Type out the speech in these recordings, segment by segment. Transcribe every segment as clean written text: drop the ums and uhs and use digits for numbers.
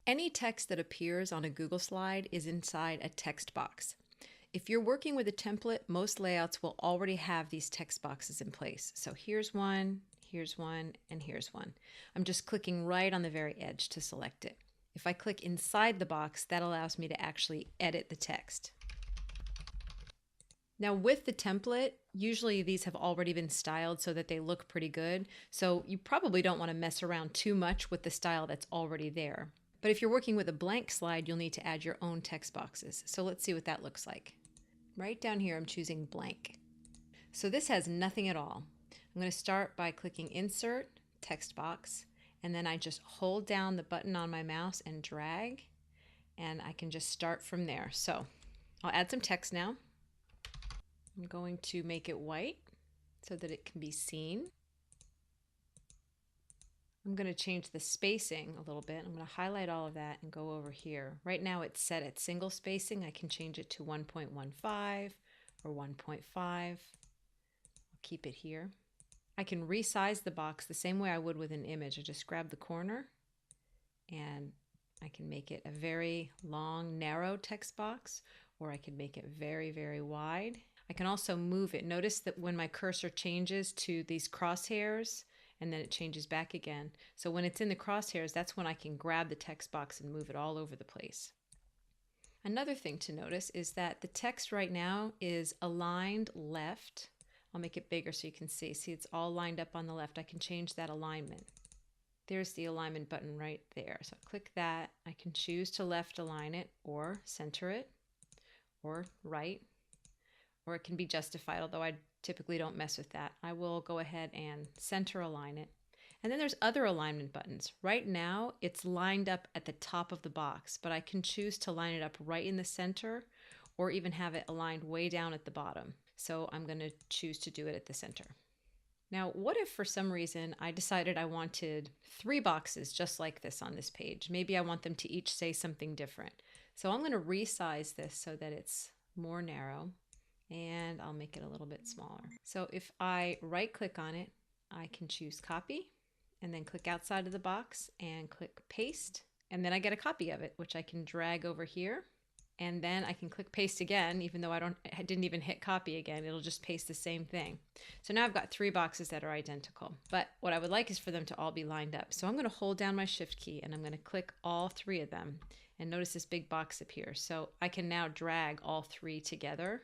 Any text that appears on a Google slide is inside a text box. If you're working with a template, most layouts will already have these text boxes in place. So here's one, and here's one. I'm just clicking right on the very edge to select it. If I click inside the box, that allows me to actually edit the text. Now with the template, usually these have already been styled so that they look pretty good. So you probably don't want to mess around too much with the style that's already there. But if you're working with a blank slide, you'll need to add your own text boxes. So let's see what that looks like. Right down here, I'm choosing blank. So this has nothing at all. I'm going to start by clicking Insert, Text Box, and then I just hold down the button on my mouse and drag, and I can just start from there. So I'll add some text now. I'm going to make it white so that it can be seen. I'm going to change the spacing a little bit. I'm going to highlight all of that and go over here. Right now it's set at single spacing. I can change it to 1.15 or 1.5. I'll keep it here. I can resize the box the same way I would with an image. I just grab the corner and I can make it a very long, narrow text box, or I can make it very, very wide. I can also move it. Notice that when my cursor changes to these crosshairs, and then it changes back again. So when it's in the crosshairs, that's when I can grab the text box and move it all over the place. Another thing to notice is that the text right now is aligned left. I'll make it bigger so you can see. See, it's all lined up on the left. I can change that alignment. There's the alignment button right there. So I click that. I can choose to left align it or center it or right, or it can be justified, although I typically don't mess with that. I will go ahead and center align it. And then there's other alignment buttons. Right now, it's lined up at the top of the box, but I can choose to line it up right in the center or even have it aligned way down at the bottom. So I'm going to choose to do it at the center. Now, what if for some reason I decided I wanted 3 boxes just like this on this page? Maybe I want them to each say something different. So I'm going to resize this so that it's more narrow, and I'll make it a little bit smaller. So if I right click on it, I can choose copy and then click outside of the box and click paste. And then I get a copy of it, which I can drag over here. And then I can click paste again, even though I didn't even hit copy again. It'll just paste the same thing. So now I've got 3 boxes that are identical. But what I would like is for them to all be lined up. So I'm going to hold down my shift key and I'm going to click all 3 of them. And notice this big box appears. So I can now drag all 3 together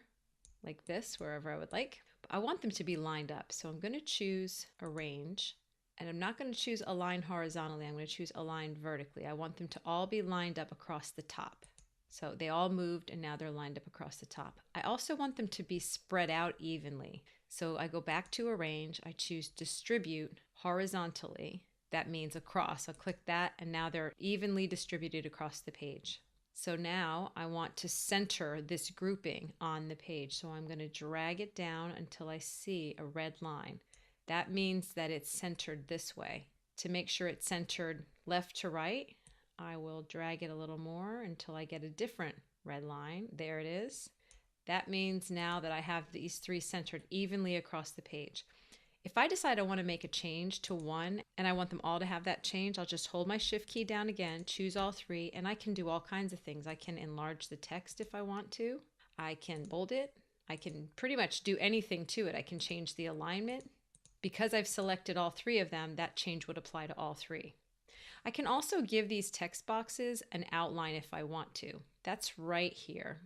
like this, wherever I would like. But I want them to be lined up. So I'm going to choose Arrange. And I'm not going to choose Align horizontally. I'm going to choose Align vertically. I want them to all be lined up across the top. So they all moved and now they're lined up across the top. I also want them to be spread out evenly. So I go back to Arrange. I choose Distribute horizontally. That means across. I'll click that and now they're evenly distributed across the page. So now I want to center this grouping on the page. So I'm going to drag it down until I see a red line. That means that it's centered this way. To make sure it's centered left to right, I will drag it a little more until I get a different red line. There it is. That means now that I have these 3 centered evenly across the page. If I decide I want to make a change to one and I want them all to have that change, I'll just hold my shift key down again, choose all 3, and I can do all kinds of things. I can enlarge the text if I want to. I can bold it. I can pretty much do anything to it. I can change the alignment. Because I've selected all 3 of them, that change would apply to all 3. I can also give these text boxes an outline if I want to. That's right here.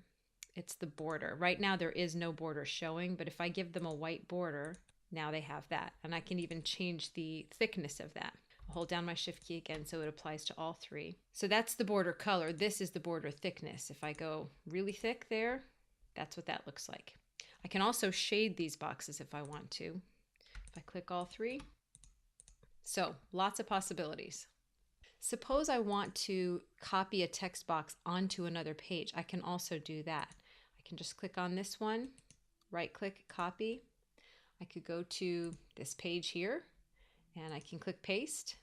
It's the border. Right now there is no border showing, but if I give them a white border, now they have that. And I can even change the thickness of that. I'll hold down my shift key again so it applies to all 3. So that's the border color. This is the border thickness. If I go really thick there, that's what that looks like. I can also shade these boxes if I want to. If I click all 3. So lots of possibilities. Suppose I want to copy a text box onto another page. I can also do that. I can just click on this one, right click, copy. I could go to this page here and I can click paste,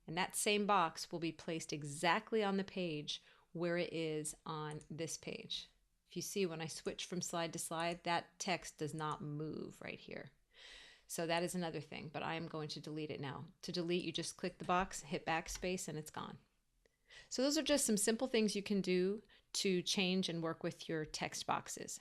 and that same box will be placed exactly on the page where it is on this page. If you see, when I switch from slide to slide, that text does not move right here. So that is another thing, but I am going to delete it now. To delete, you just click the box, hit backspace, and it's gone. So those are just some simple things you can do to change and work with your text boxes.